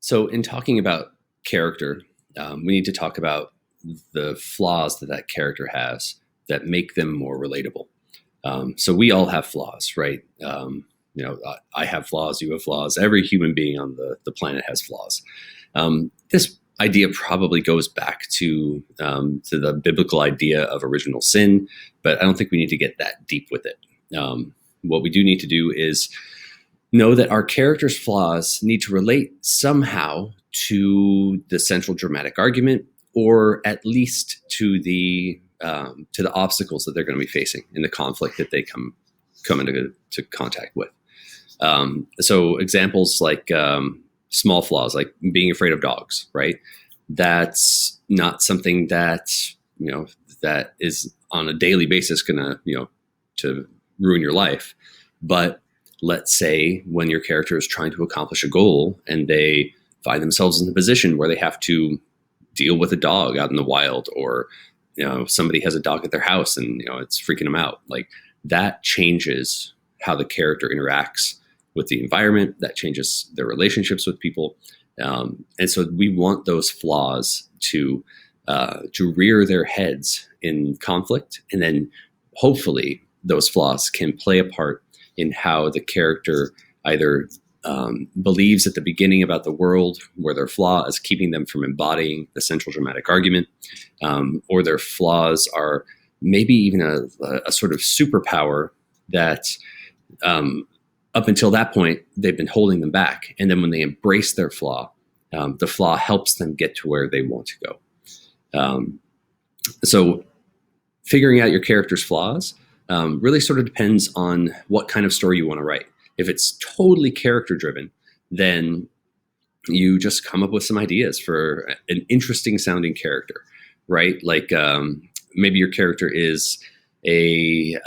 So, in talking about character, we need to talk about the flaws that that character has that make them more relatable. So, we all have flaws, right? I have flaws, you have flaws. Every human being on the planet has flaws. This idea probably goes back to the biblical idea of original sin, but I don't think we need to get that deep with it. What we do need to do is know that our character's flaws need to relate somehow to the central dramatic argument, or at least to the obstacles that they're going to be facing in the conflict that they come into contact with. So examples like small flaws, like being afraid of dogs, right? That's not something that that is on a daily basis gonna to ruin your life, but let's say when your character is trying to accomplish a goal and they find themselves in the position where they have to deal with a dog out in the wild, or somebody has a dog at their house and it's freaking them out, like that changes how the character interacts with the environment, that changes their relationships with people, and so we want those flaws to rear their heads in conflict, and then hopefully those flaws can play a part in how the character either believes at the beginning about the world, where their flaw is keeping them from embodying the central dramatic argument, or their flaws are maybe even a sort of superpower that up until that point they've been holding them back. And then when they embrace their flaw, the flaw helps them get to where they want to go. So figuring out your character's flaws really sort of depends on what kind of story you want to write. If it's totally character driven, then you just come up with some ideas for an interesting sounding character, right? Like maybe your character is an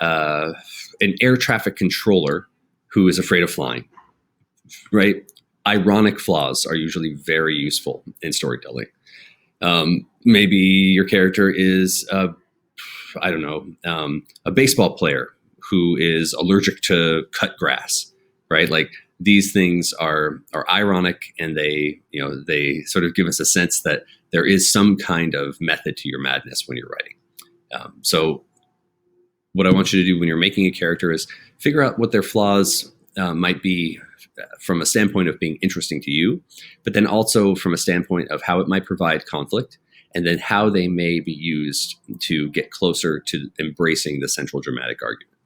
air traffic controller who is afraid of flying, right? Ironic flaws are usually very useful in storytelling. Maybe your character is a baseball player who is allergic to cut grass, right? Like these things are ironic, and they sort of give us a sense that there is some kind of method to your madness when you're writing. So what I want you to do when you're making a character is figure out what their flaws might be from a standpoint of being interesting to you, but then also from a standpoint of how it might provide conflict, and then how they may be used to get closer to embracing the central dramatic argument.